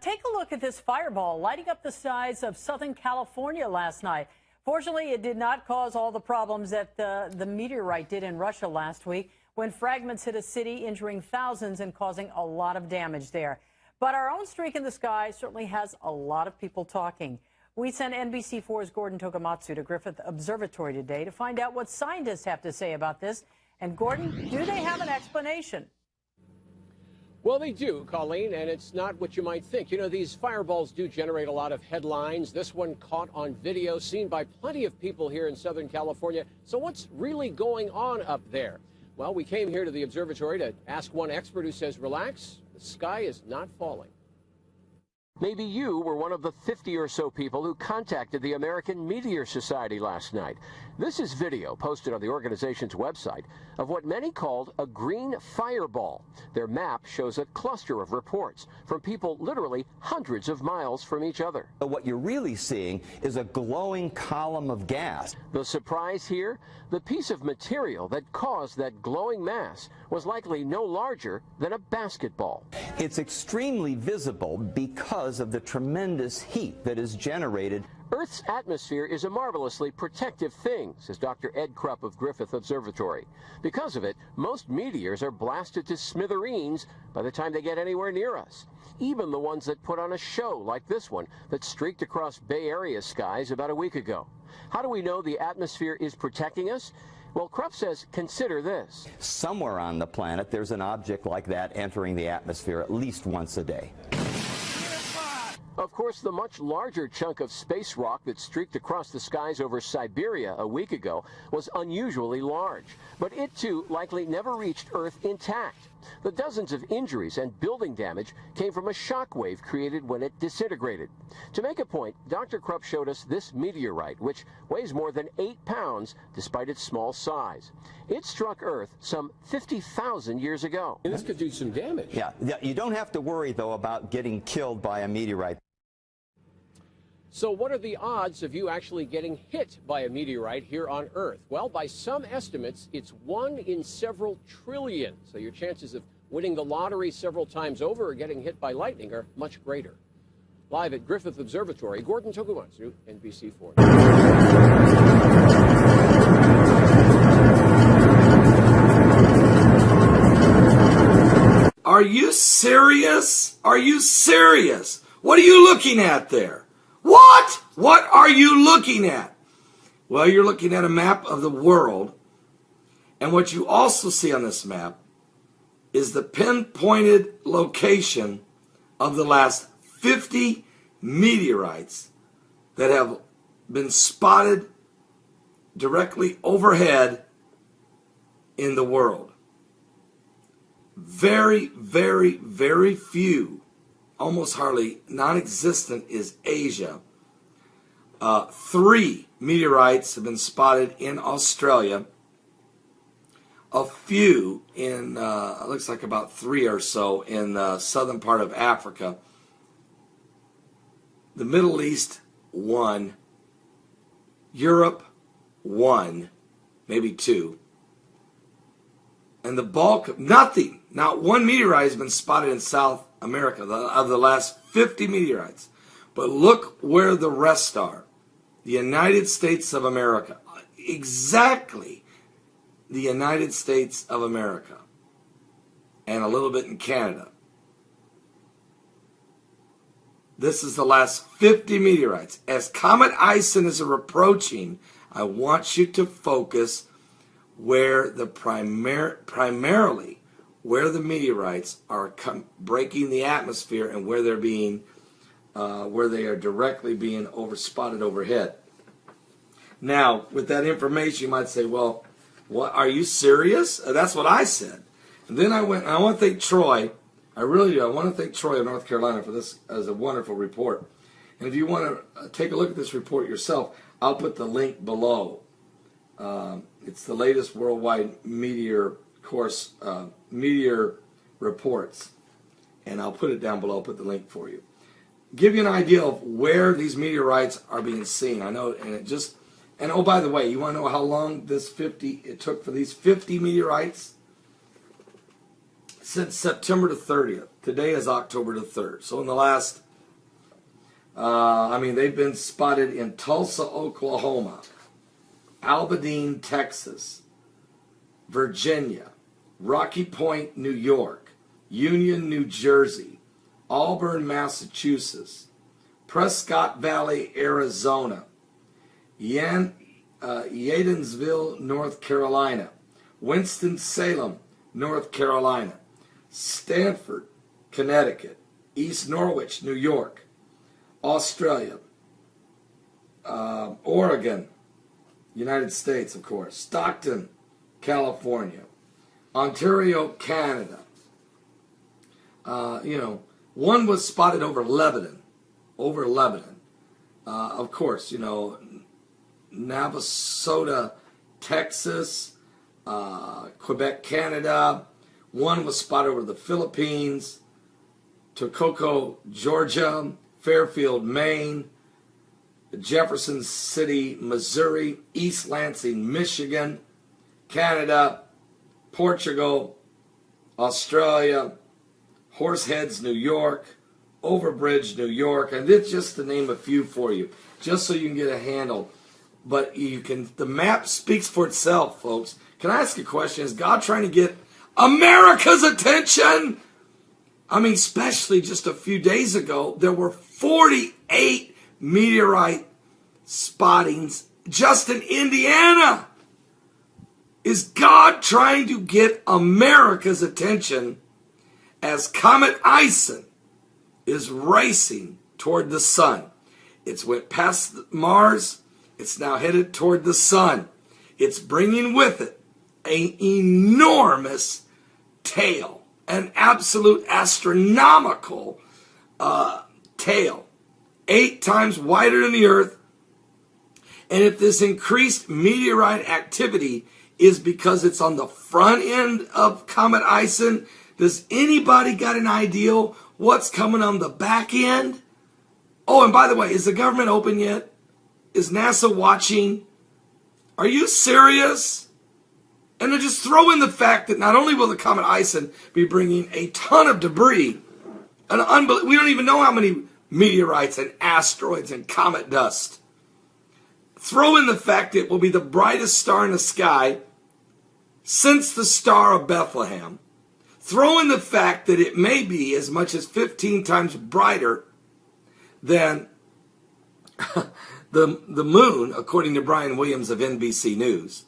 take a look at this fireball lighting up the skies of Southern California last night. Fortunately, it did not cause all the problems that the meteorite did in Russia last week when fragments hit a city, injuring thousands and causing a lot of damage there. But our own streak in the sky certainly has a lot of people talking. We sent NBC4's Gordon Tokamatsu to Griffith Observatory today to find out what scientists have to say about this. And Gordon, do they have an explanation? Well, they do, Colleen, and it's not what you might think. You know, these fireballs do generate a lot of headlines. This one caught on video, seen by plenty of people here in Southern California. So what's really going on up there? Well, we came here to the observatory to ask one expert who says, relax, the sky is not falling. Maybe you were one of the 50 or so people who contacted the American Meteor Society last night. This is video posted on the organization's website of what many called a green fireball. Their map shows a cluster of reports from people literally hundreds of miles from each other. What you're really seeing is a glowing column of gas. The surprise here? The piece of material that caused that glowing mass was likely no larger than a basketball. It's extremely visible because of the tremendous heat that is generated. Earth's atmosphere is a marvelously protective thing, says Dr. Ed Krupp of Griffith Observatory. Because of it, most meteors are blasted to smithereens by the time they get anywhere near us. Even the ones that put on a show, like this one that streaked across Bay Area skies about a week ago. How do we know the atmosphere is protecting us? Well, Krupp says, consider this. Somewhere on the planet, there's an object like that entering the atmosphere at least once a day. Of course, the much larger chunk of space rock that streaked across the skies over Siberia a week ago was unusually large, but it too likely never reached Earth intact. The dozens of injuries and building damage came from a shock wave created when it disintegrated. To make a point, Dr. Krupp showed us this meteorite, which weighs more than 8 pounds despite its small size. It struck Earth some 50,000 years ago. And this could do some damage. Yeah, you don't have to worry, though, about getting killed by a meteorite. So what are the odds of you actually getting hit by a meteorite here on Earth? Well, by some estimates, it's 1 in several trillion. So your chances of winning the lottery several times over or getting hit by lightning are much greater. Live at Griffith Observatory, Gordon Tokamatsu, NBC4. Are you serious? Are you serious? What are you looking at there? What? What are you looking at? Well, you're looking at a map of the world. And what you also see on this map is the pinpointed location of the last 50 meteorites that have been spotted directly overhead in the world. Very, very, very few, almost hardly non-existent, is Asia. 3 meteorites have been spotted in Australia. A few in, looks like about 3 or so in the southern part of Africa. The Middle East, 1. Europe, 1, maybe 2. And the bulk, nothing, not 1 meteorite has been spotted in South America of the last 50 meteorites. But look where the rest are. The United States of America. Exactly the United States of America. And a little bit in Canada. This is the last 50 meteorites. As Comet Ison is approaching, I want you to focus where the primarily where the meteorites are breaking the atmosphere and where they're being where they are directly being spotted overhead. Now, with that information, you might say, well, what, are you serious? That's what I said. And then I went, and I want to thank Troy. I really do. I want to thank Troy of North Carolina for this as a wonderful report. And if you want to take a look at this report yourself, I'll put the link below. It's the latest worldwide meteor reports. And I'll put it down below. I'll put the link for you. Give you an idea of where these meteorites are being seen. I know, and oh, by the way, you want to know how long it took for these 50 meteorites? Since September the 30th. Today is October the 3rd. So in the last They've been spotted in Tulsa, Oklahoma, Aberdeen, Texas, Virginia, Rocky Point, New York, Union, New Jersey, Auburn, Massachusetts, Prescott Valley, Arizona, Yadensville, North Carolina, Winston-Salem, North Carolina, Stanford, Connecticut, East Norwich, New York, Australia, Oregon, United States, of course, Stockton, California, Ontario, Canada. One was spotted over Lebanon. Of course, Navasota, Texas, Quebec, Canada. One was spotted over the Philippines, Toccoa, Georgia, Fairfield, Maine, Jefferson City, Missouri, East Lansing, Michigan, Canada, Portugal, Australia, Horseheads, New York, Overbridge, New York, and it's just to name a few for you, just so you can get a handle. But the map speaks for itself, folks. Can I ask a question? Is God trying to get America's attention? Especially just a few days ago, there were 48 meteorite spottings just in Indiana. Is God trying to get America's attention as Comet Ison is racing toward the sun? It's went past Mars. It's now headed toward the sun. It's bringing with it an enormous tail, an absolute astronomical tail, 8 times wider than the Earth. And if this increased meteorite activity is because it's on the front end of Comet Ison, does anybody got an idea what's coming on the back end? Oh, and by the way, is the government open yet? Is NASA watching? Are you serious? And then just throw in the fact that not only will the Comet Ison be bringing a ton of debris, we don't even know how many meteorites and asteroids and comet dust. Throw in the fact it will be the brightest star in the sky since the Star of Bethlehem. Throw in the fact that it may be as much as 15 times brighter than the moon, according to Brian Williams of NBC News.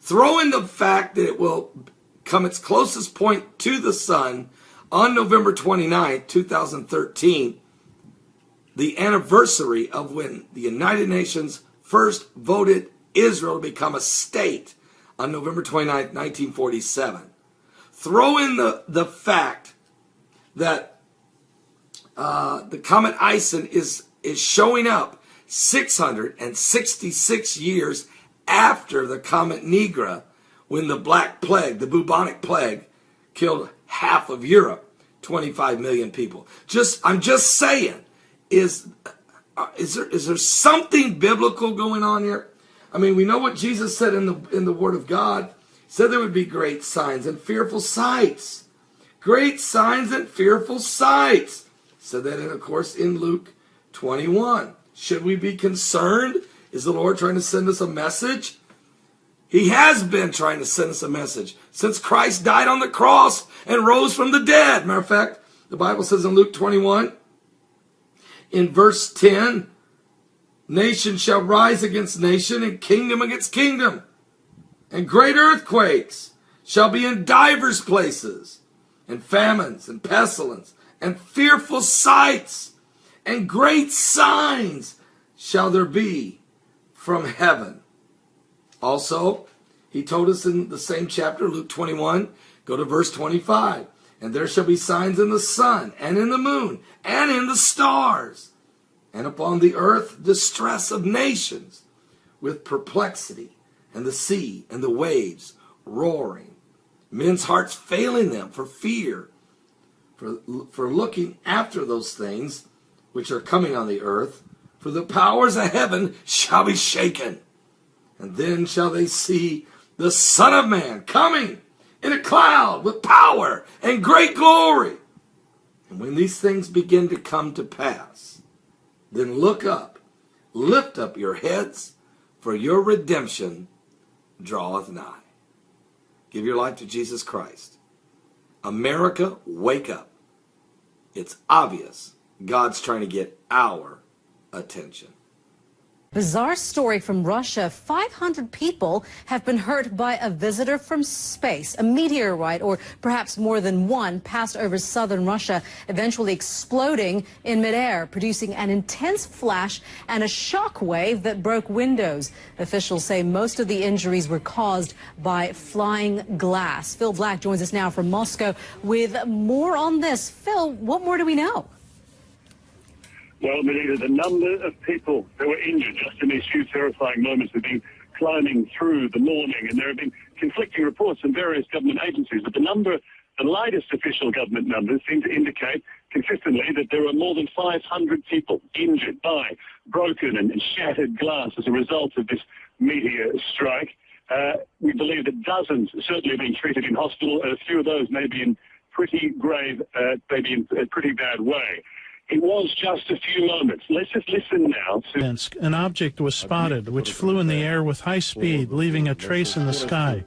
Throw in the fact that it will come its closest point to the sun on November 29, 2013, the anniversary of when the United Nations first voted Israel to become a state on November 29, 1947. Throw in the fact that the Comet Ison is showing up 666 years after the Comet Nigra, when the Black Plague, the bubonic plague, killed half of Europe, 25 million people. I'm just saying, is there something biblical going on here? We know what Jesus said in the Word of God. He said there would be great signs and fearful sights. Great signs and fearful sights. He said that, of course, in Luke 21. Should we be concerned? Is the Lord trying to send us a message? He has been trying to send us a message since Christ died on the cross and rose from the dead. Matter of fact, the Bible says in Luke 21, in verse 10, nation shall rise against nation and kingdom against kingdom. And great earthquakes shall be in divers places, and famines and pestilence and fearful sights and great signs shall there be from heaven. Also, he told us in the same chapter, Luke 21, go to verse 25. And there shall be signs in the sun, and in the moon, and in the stars, and upon the earth distress of nations, with perplexity, and the sea and the waves roaring, men's hearts failing them for fear, for looking after those things which are coming on the earth. For the powers of heaven shall be shaken. And then shall they see the Son of Man coming in a cloud with power and great glory. And when these things begin to come to pass, Then look up, lift up your heads, for your redemption draweth nigh. Give your life to Jesus Christ. America, wake up. It's obvious God's trying to get our attention. Bizarre story from Russia. 500 people have been hurt by a visitor from space. A meteorite, or perhaps more than one, passed over southern Russia, eventually exploding in midair, producing an intense flash and a shock wave that broke windows. Officials say most of the injuries were caused by flying glass. Phil Black joins us now from Moscow with more on this. Phil, what more do we know? Well, Melita, the number of people that were injured just in these few terrifying moments have been climbing through the morning, and there have been conflicting reports from various government agencies. But the latest official government numbers seem to indicate consistently that there are more than 500 people injured by broken and shattered glass as a result of this meteor strike. We believe that dozens certainly have been treated in hospital, and a few of those may be in pretty grave, maybe in a pretty bad way. It was just a few moments. Let's just listen now to... An object was spotted, which flew in the air with high speed, leaving a trace in the sky.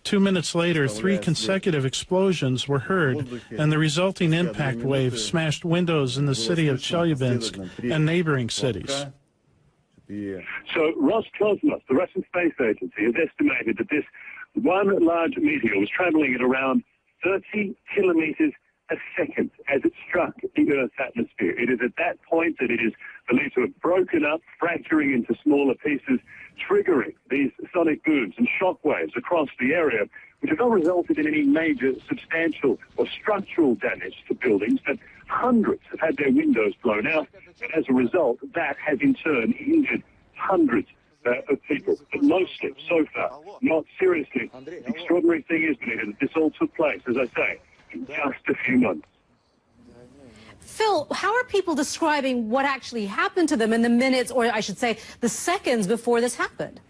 2 minutes later, 3 consecutive explosions were heard, and the resulting impact wave smashed windows in the city of Chelyabinsk and neighboring cities. So Roscosmos, the Russian space agency, has estimated that this one large meteor was traveling at around 30 kilometers a second as it struck the Earth's atmosphere. It is at that point that it is believed to have broken up, fracturing into smaller pieces, triggering these sonic booms and shock waves across the area, which have not resulted in any major substantial or structural damage to buildings, but hundreds have had their windows blown out, and as a result, that has in turn injured hundreds of people, but mostly, so far, not seriously. The extraordinary thing is, that this all took place, as I say, in just a few months. Phil, how are people describing what actually happened to them in the minutes, or I should say the seconds before this happened?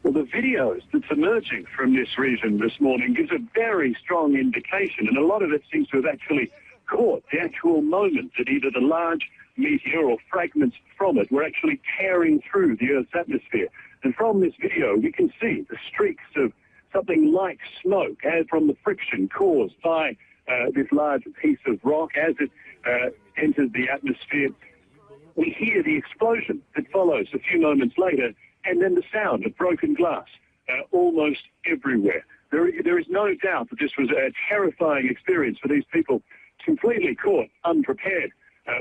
Well, the videos that's emerging from this region this morning gives a very strong indication, and a lot of it seems to have actually caught the actual moment that either the large meteor or fragments from it were actually tearing through the Earth's atmosphere. And from this video, we can see the streaks of something like smoke from the friction caused by this large piece of rock as it enters the atmosphere. We hear the explosion that follows a few moments later, and then the sound of broken glass almost everywhere. There is no doubt that this was a terrifying experience for these people, completely caught unprepared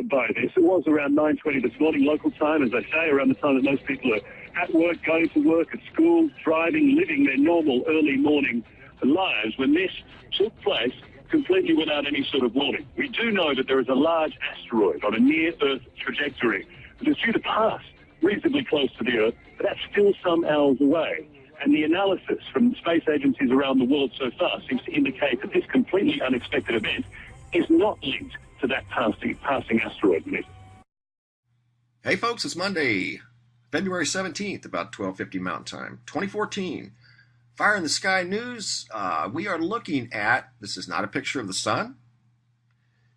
by this. It was around 9:20 this morning, local time, as I say, around the time that most people are at work, going to work, at school, driving, living their normal early morning lives, when this took place completely without any sort of warning. We do know that there is a large asteroid on a near-Earth trajectory that is due to pass reasonably close to the Earth, but that's still some hours away. And the analysis from space agencies around the world so far seems to indicate that this completely unexpected event is not linked to that passing asteroid. Hey folks, it's Monday, February 17th, about 12:50 Mountain Time, 2014. Fire in the Sky News. We are looking at, this is not a picture of the sun.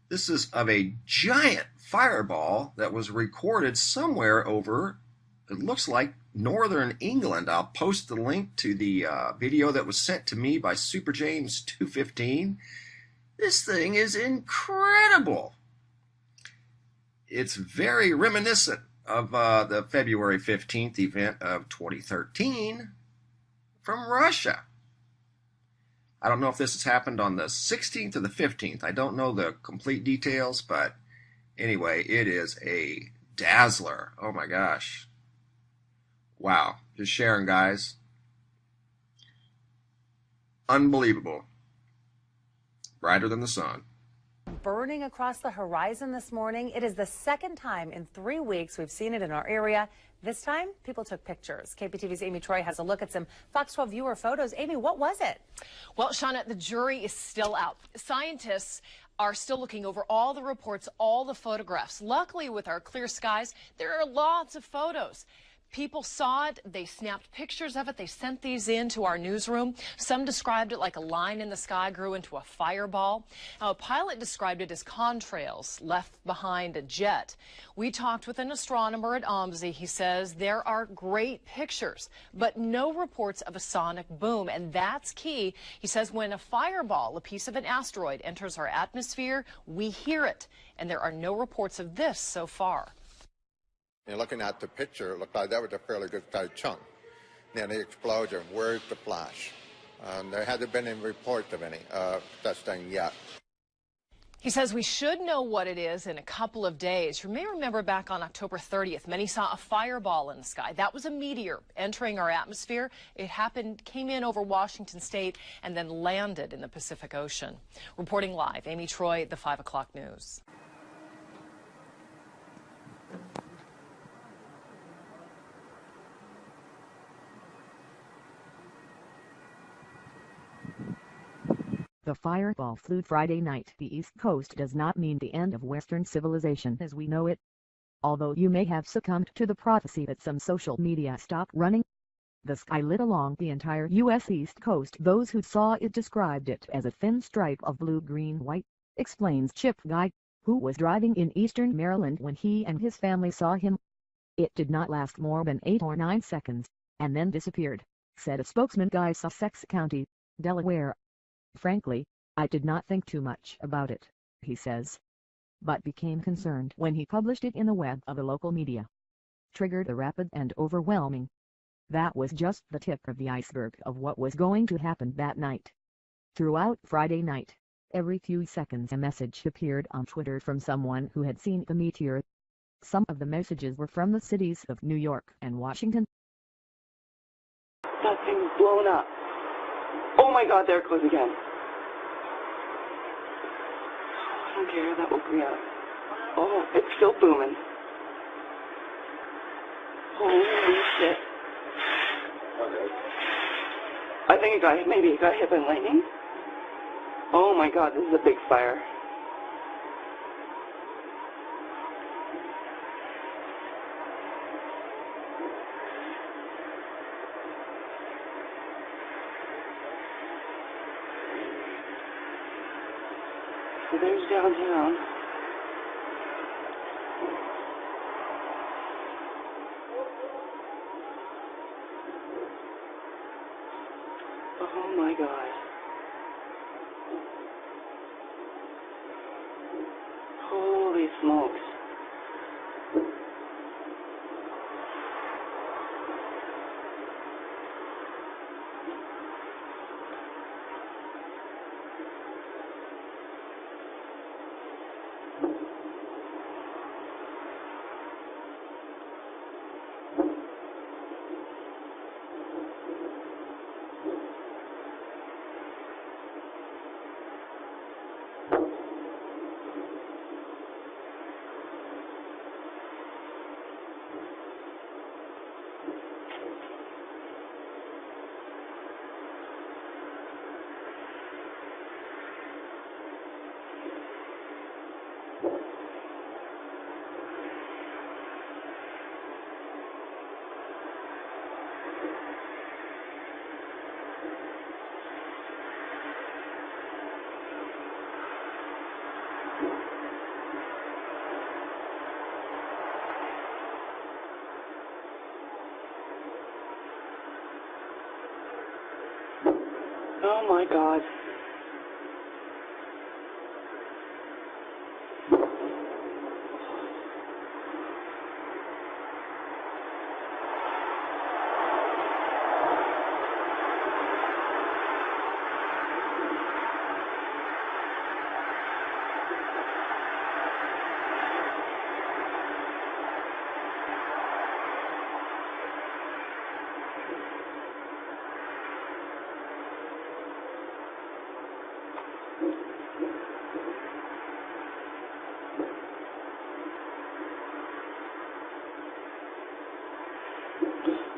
This is of a giant fireball that was recorded somewhere over, it looks like, northern England. I'll post the link to the video that was sent to me by Super James 215. This thing is incredible. It's very reminiscent of the February 15th event of 2013 from Russia. I don't know if this has happened on the 16th or the 15th. I don't know the complete details, but anyway, it is a dazzler. Oh my gosh. Wow. Just sharing, guys. Unbelievable. Brighter than the sun. Burning across the horizon this morning. It is the second time in 3 weeks we've seen it in our area. This time, people took pictures. KPTV's Amy Troy has a look at some Fox 12 viewer photos. Amy, what was it? Well, Shauna, the jury is still out. Scientists are still looking over all the reports, all the photographs. Luckily, with our clear skies, there are lots of photos. People saw it, they snapped pictures of it, they sent these in to our newsroom. Some described it like a line in the sky grew into a fireball. Now, a pilot described it as contrails left behind a jet. We talked with an astronomer at OMSI. He says there are great pictures, but no reports of a sonic boom, and that's key. He says when a fireball, a piece of an asteroid, enters our atmosphere, we hear it, and there are no reports of this so far. And looking at the picture, it looked like that was a fairly good sized chunk. Then the explosion, where's the flash? There hasn't been any reports of any such thing yet. He says we should know what it is in a couple of days. You may remember back on October 30th, many saw a fireball in the sky. That was a meteor entering our atmosphere. It came in over Washington State and then landed in the Pacific Ocean. Reporting live, Amy Troy, the 5 o'clock news. The fireball flew Friday night. The East Coast does not mean the end of Western civilization as we know it. Although you may have succumbed to the prophecy that some social media stopped running. The sky lit along the entire U.S. East Coast. Those who saw it described it as a thin stripe of blue-green-white, explains Chip Guy, who was driving in eastern Maryland when he and his family saw him. It did not last more than 8 or 9 seconds, and then disappeared, said a spokesman. Guy, Sussex County, Delaware. Frankly, I did not think too much about it, he says, but became concerned when he published it in the web of the local media. Triggered a rapid and overwhelming. That was just the tip of the iceberg of what was going to happen that night. Throughout Friday night, every few seconds a message appeared on Twitter from someone who had seen the meteor. Some of the messages were from the cities of New York and Washington. That thing's blown up. Oh my God, there it goes again. I don't care, that woke me up. Oh, it's still booming. Holy shit. I think maybe it got hit by lightning. Oh my God, this is a big fire. So there's downtown. Oh my God. Holy smokes. Oh my God.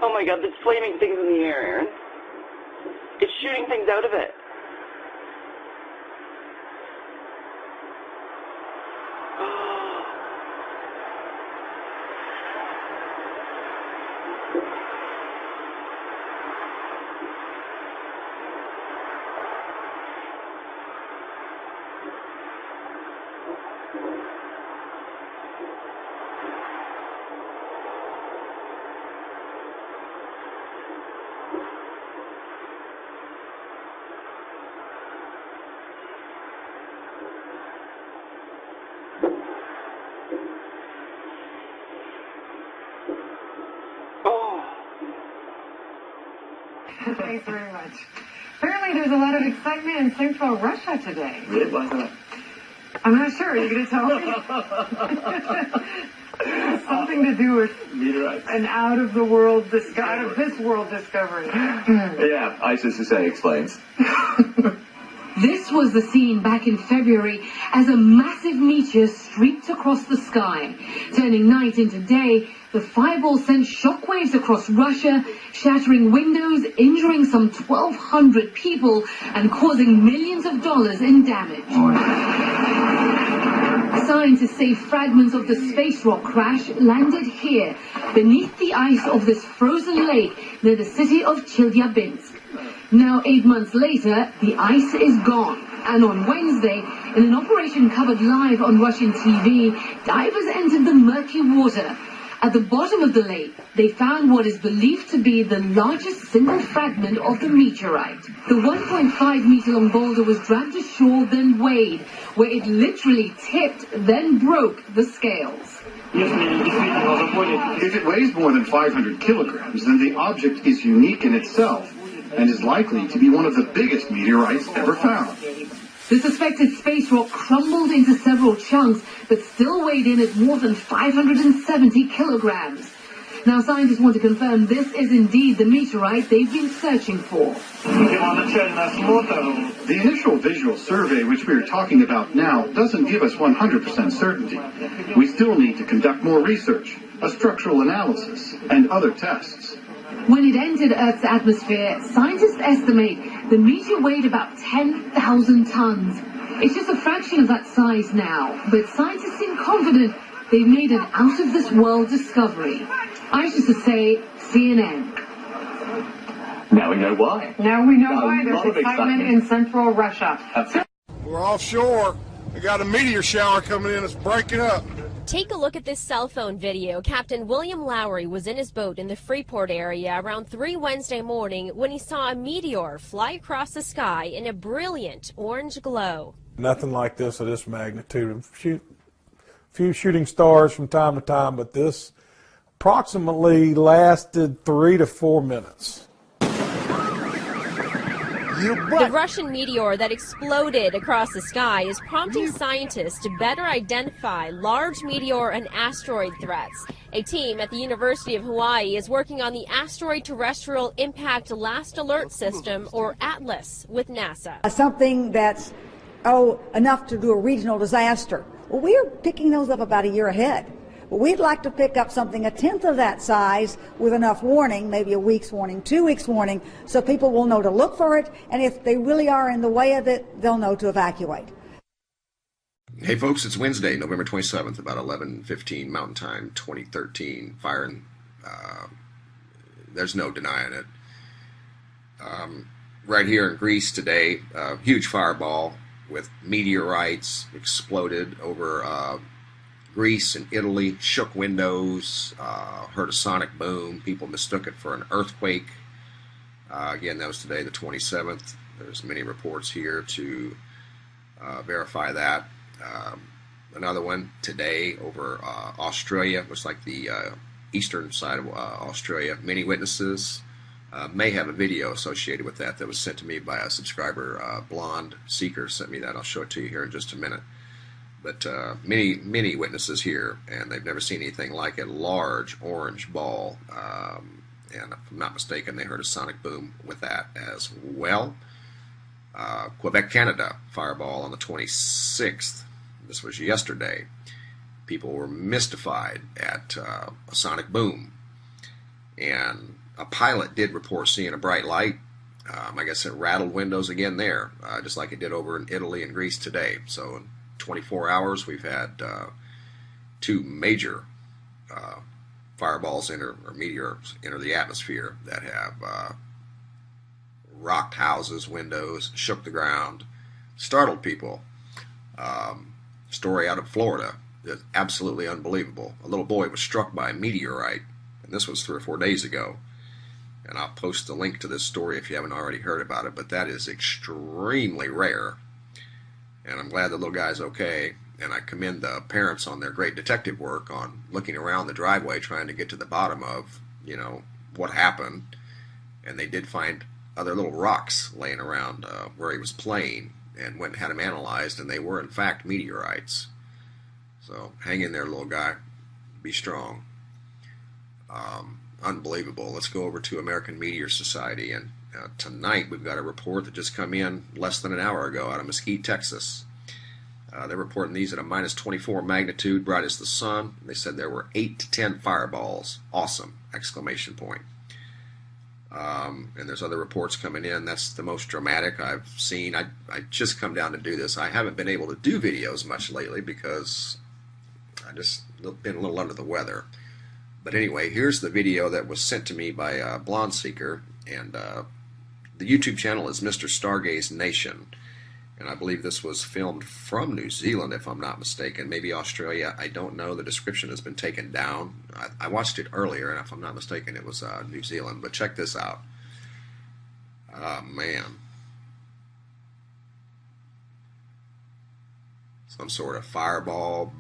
Oh my God, there's flaming things in the air, Aaron. It's shooting things out of it. Thanks very much. Apparently there's a lot of excitement in central Russia today. Really? Why not? I'm not sure. Are you going to tell me? Something to do with meteorites. An out of this world discovery. Yeah, ISIS explains. This was the scene back in February as a massive meteor streaked across the sky. Turning night into day, the fireball sent shockwaves across Russia, shattering windows, injuring some 1,200 people, and causing millions of dollars in damage. Scientists say fragments of the space rock crash landed here, beneath the ice of this frozen lake near the city of Chelyabinsk. Now, 8 months later, the ice is gone. And on Wednesday, in an operation covered live on Russian TV, divers entered the murky water. At the bottom of the lake, they found what is believed to be the largest single fragment of the meteorite. The 1.5-meter-long boulder was dragged ashore, then weighed, where it literally tipped, then broke the scales. If it weighs more than 500 kilograms, then the object is unique in itself and is likely to be one of the biggest meteorites ever found. The suspected space rock crumbled into several chunks, but still weighed in at more than 570 kilograms. Now, scientists want to confirm this is indeed the meteorite they've been searching for. The initial visual survey, which we are talking about now, doesn't give us 100% certainty. We still need to conduct more research, a structural analysis, and other tests. When it entered Earth's atmosphere, scientists estimate the meteor weighed about 10,000 tons. It's just a fraction of that size now, but scientists seem confident they've made an out-of-this-world discovery. I used to say CNN. Now we know why. Now we know why there's excitement in central Russia. We're offshore. We got a meteor shower coming in. It's breaking up. Take a look at this cell phone video. Captain William Lowry was in his boat in the Freeport area around 3 Wednesday morning when he saw a meteor fly across the sky in a brilliant orange glow. Nothing like this of this magnitude. A few shooting stars from time to time, but this approximately lasted 3 to 4 minutes. The Russian meteor that exploded across the sky is prompting scientists to better identify large meteor and asteroid threats. A team at the University of Hawaii is working on the Asteroid Terrestrial Impact Last Alert System, or ATLAS, with NASA. Something that's, enough to do a regional disaster. Well, we're picking those up about a year ahead. But we'd like to pick up something a tenth of that size with enough warning, maybe a week's warning, 2 weeks warning, so people will know to look for it, and if they really are in the way of it, they'll know to evacuate. Hey folks, it's Wednesday, November 27th, about 11:15 Mountain Time, 2013. Firing, there's no denying it. Right here in Greece today, a huge fireball with meteorites exploded over Greece and Italy, shook windows, heard a sonic boom. People mistook it for an earthquake. Again, that was today, the 27th. There's many reports here to verify that. Another one today over Australia, looks like the eastern side of Australia. Many witnesses may have a video associated with that was sent to me by a subscriber. Blonde Seeker sent me that. I'll show it to you here in just a minute. But many witnesses here, and they've never seen anything like it. Large orange ball, and if I'm not mistaken, they heard a sonic boom with that as well. Quebec, Canada, fireball on the 26th. This was yesterday. People were mystified at a sonic boom, and a pilot did report seeing a bright light. I guess it rattled windows again there, just like it did over in Italy and Greece today. So in 24 hours, we've had 2 major fireballs or meteors enter the atmosphere that have rocked houses, windows, shook the ground, startled people. Story out of Florida is absolutely unbelievable. A little boy was struck by a meteorite, and this was 3 or 4 days ago. And I'll post the link to this story if you haven't already heard about it, but that is extremely rare. And I'm glad the little guy's okay, and I commend the parents on their great detective work on looking around the driveway trying to get to the bottom of, what happened. And they did find other little rocks laying around where he was playing, and went and had them analyzed, and they were in fact meteorites. So hang in there, little guy. Be strong. Unbelievable. Let's go over to American Meteor Society, and tonight we've got a report that just come in less than an hour ago out of Mesquite, Texas. They're reporting these at a -24 magnitude, bright as the sun. They said there were 8 to 10 fireballs. Awesome! Exclamation point. And there's other reports coming in. That's the most dramatic I've seen. I just come down to do this. I haven't been able to do videos much lately because I just been a little under the weather. But anyway, here's the video that was sent to me by Blonde Seeker, and the YouTube channel is Mr. Stargaze Nation. And I believe this was filmed from New Zealand, if I'm not mistaken. Maybe Australia. I don't know. The description has been taken down. I watched it earlier, and if I'm not mistaken, it was New Zealand. But check this out. Oh, man. Some sort of fireball,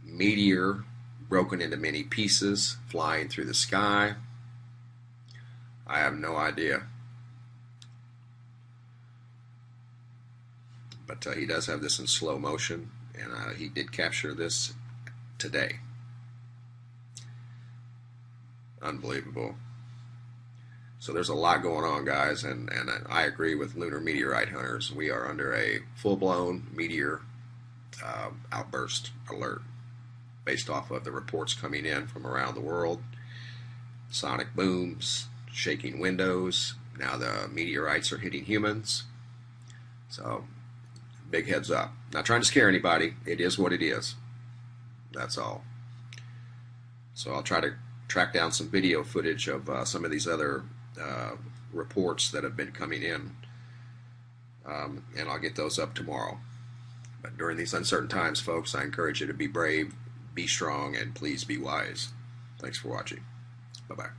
meteor broken into many pieces, flying through the sky. I have no idea. But he does have this in slow motion, and he did capture this today. Unbelievable. So there's a lot going on, guys, and I agree with Lunar Meteorite Hunters. We are under a full-blown meteor outburst alert based off of the reports coming in from around the world. Sonic booms, shaking windows. Now the meteorites are hitting humans. So big heads up. Not trying to scare anybody. It is what it is. That's all. So I'll try to track down some video footage of some of these other reports that have been coming in, and I'll get those up tomorrow. But during these uncertain times, folks, I encourage you to be brave, be strong, and please be wise. Thanks for watching. Bye-bye.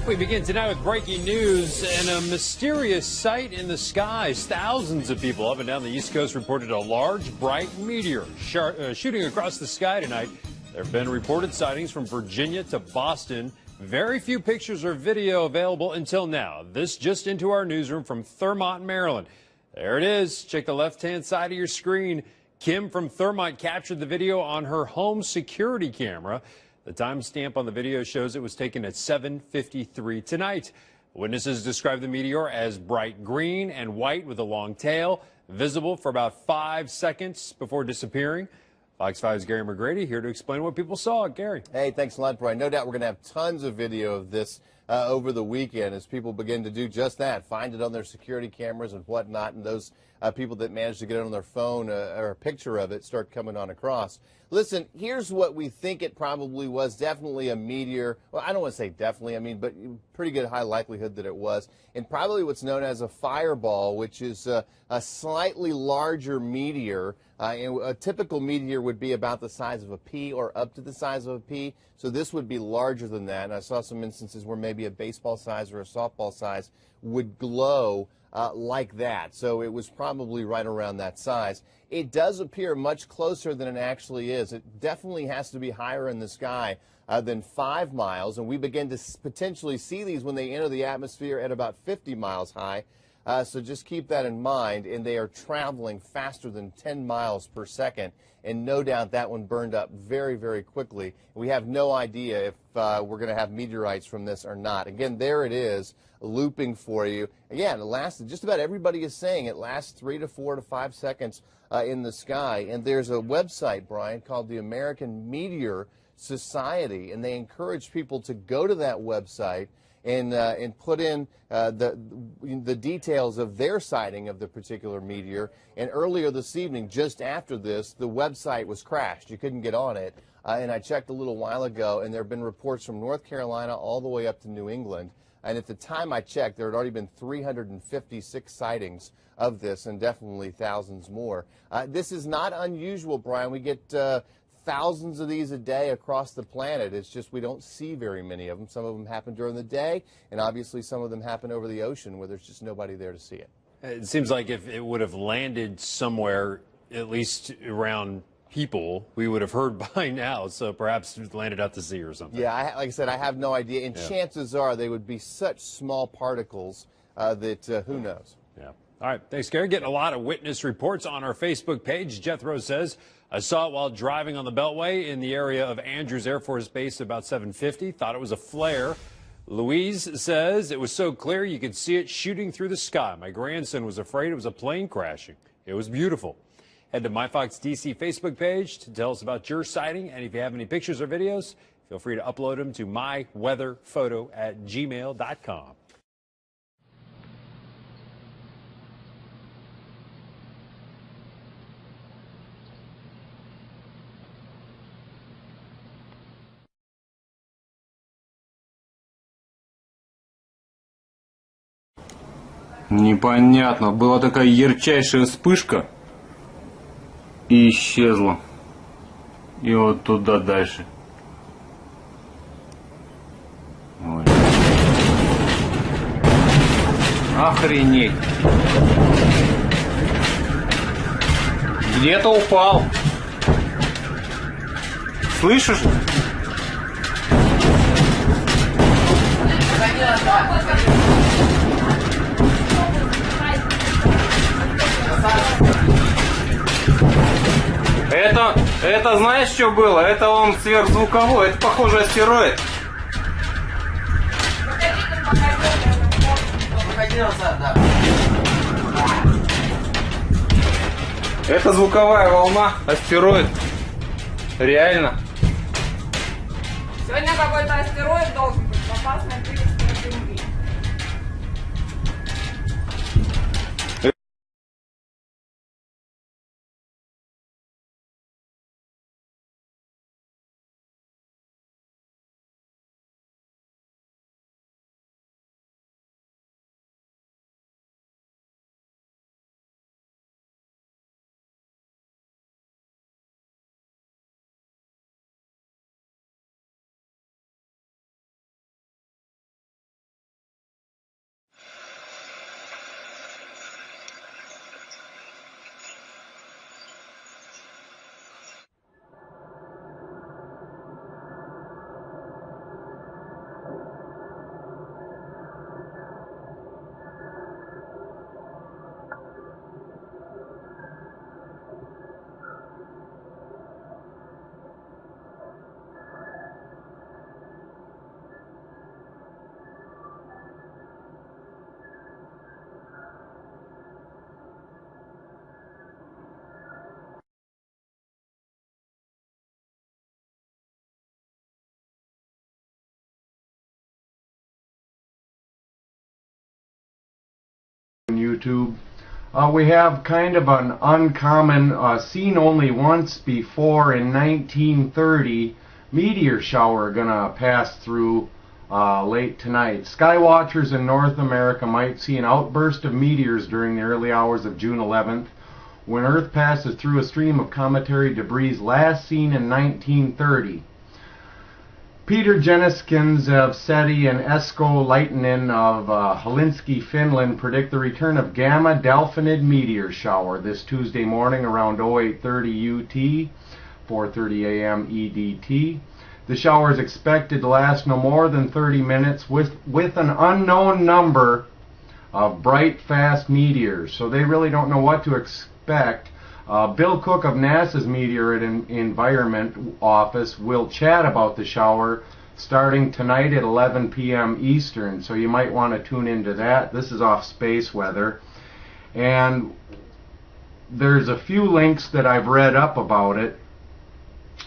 We begin tonight with breaking news and a mysterious sight in the skies. Thousands of people up and down the East Coast reported a large, bright meteor shooting across the sky tonight. There have been reported sightings from Virginia to Boston. Very few pictures or video available until now. This just into our newsroom from Thurmont, Maryland. There it is. Check the left-hand side of your screen. Kim from Thurmont captured the video on her home security camera. The timestamp on the video shows it was taken at 7:53 tonight. Witnesses describe the meteor as bright green and white with a long tail, visible for about 5 seconds before disappearing. Fox 5's Gary McGrady here to explain what people saw. Gary. Hey, thanks a lot, Brian. No doubt we're going to have tons of video of this over the weekend as people begin to do just that, find it on their security cameras and whatnot, and those people that manage to get it on their phone or a picture of it start coming on across. Listen, here's what we think it probably was. Definitely a meteor. Well, I don't want to say definitely, I mean, but pretty good high likelihood that it was. And probably what's known as a fireball, which is a slightly larger meteor. And a typical meteor would be about the size of a pea or up to the size of a pea. So this would be larger than that. And I saw some instances where maybe a baseball size or a softball size would glow like that. So it was probably right around that size. It does appear much closer than it actually is. It definitely has to be higher in the sky than 5 miles. And we begin to potentially see these when they enter the atmosphere at about 50 miles high. So just keep that in mind, and they are traveling faster than 10 miles per second, and no doubt that one burned up very, very quickly. We have no idea if we're going to have meteorites from this or not. Again, there it is, looping for you. Again, it lasted, just about everybody is saying it lasts 3 to 4 to 5 seconds in the sky, and there's a website, Brian, called the American Meteor Society, and they encourage people to go to that website and put in the details of their sighting of the particular meteor. And earlier this evening, just after this, the website was crashed. You couldn't get on it. And I checked a little while ago, and there have been reports from North Carolina all the way up to New England. And at the time I checked, there had already been 356 sightings of this, and definitely thousands more. This is not unusual, Brian. We get thousands of these a day across the planet. It's just we don't see very many of them. Some of them happen during the day, and obviously some of them happen over the ocean where there's just nobody there to see it. It seems like if it would have landed somewhere, at least around people, we would have heard by now. So perhaps it landed out to sea or something. Yeah, like I said, I have no idea. And chances are they would be such small particles that who knows. Yeah. All right. Thanks, Gary. Getting a lot of witness reports on our Facebook page. Jethro says, I saw it while driving on the Beltway in the area of Andrews Air Force Base about 7:50. Thought it was a flare. Louise says it was so clear you could see it shooting through the sky. My grandson was afraid it was a plane crashing. It was beautiful. Head to MyFox DC Facebook page to tell us about your sighting. And if you have any pictures or videos, feel free to upload them to myweatherphoto@gmail.com. Непонятно. Была такая ярчайшая вспышка и исчезла. И вот туда дальше. Ой. Охренеть. Где-то упал. Слышишь? Это знаешь, что было? Это он сверхзвуковой, это похоже астероид. Это звуковая волна, астероид. Реально. Сегодня какой-то астероид должен быть в опасной близости от Земли. YouTube. We have kind of an uncommon, seen only once before in 1930, meteor shower gonna pass through late tonight. Skywatchers in North America might see an outburst of meteors during the early hours of June 11th, when Earth passes through a stream of cometary debris last seen in 1930. Peter Jenniskins of SETI and Esko Laitinen of Helsinki, Finland predict the return of Gamma Delphinid meteor shower this Tuesday morning around 0830 UT, 4:30 a.m. EDT. The shower is expected to last no more than 30 minutes with an unknown number of bright, fast meteors. So they really don't know what to expect. Bill Cook of NASA's Meteor and Environment Office will chat about the shower starting tonight at 11 p.m. Eastern, so you might want to tune into that. This is off space weather. And there's a few links that I've read up about it,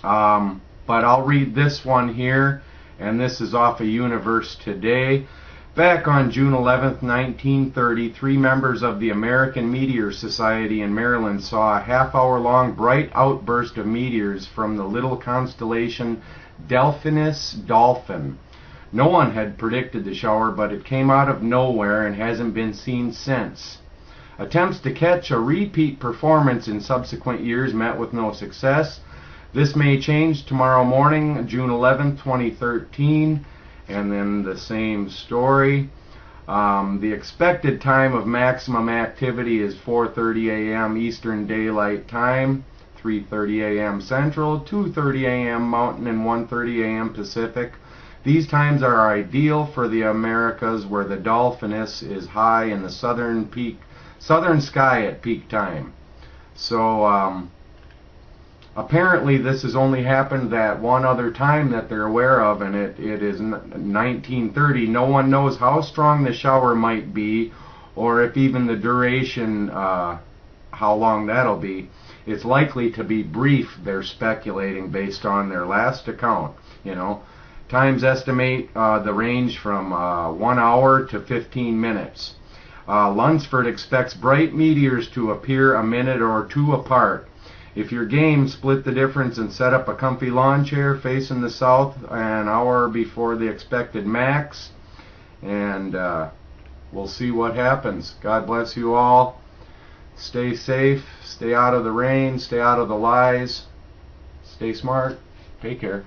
but I'll read this one here, and this is off of Universe Today. Back on June 11th, 1930, 3 members of the American Meteor Society in Maryland saw a half-hour-long bright outburst of meteors from the little constellation Delphinus Dolphin. No one had predicted the shower, but it came out of nowhere and hasn't been seen since. Attempts to catch a repeat performance in subsequent years met with no success. This may change tomorrow morning, June 11th, 2013. And then the same story. The expected time of maximum activity is 4:30 a.m. Eastern Daylight Time, 3:30 a.m. Central, 2:30 a.m. Mountain, and 1:30 a.m. Pacific. These times are ideal for the Americas, where the Dolphinus is high in the southern sky at peak time. So apparently this has only happened that one other time that they're aware of, and it is 1930. No one knows how strong the shower might be, or if even the duration, how long that'll be. It's likely to be brief, they're speculating, based on their last account. You know, times estimate the range from 1 hour to 15 minutes. Lunsford expects bright meteors to appear a minute or two apart. If you're game, split the difference and set up a comfy lawn chair facing the south an hour before the expected max, and we'll see what happens. God bless you all. Stay safe, stay out of the rain, stay out of the lies, stay smart, take care.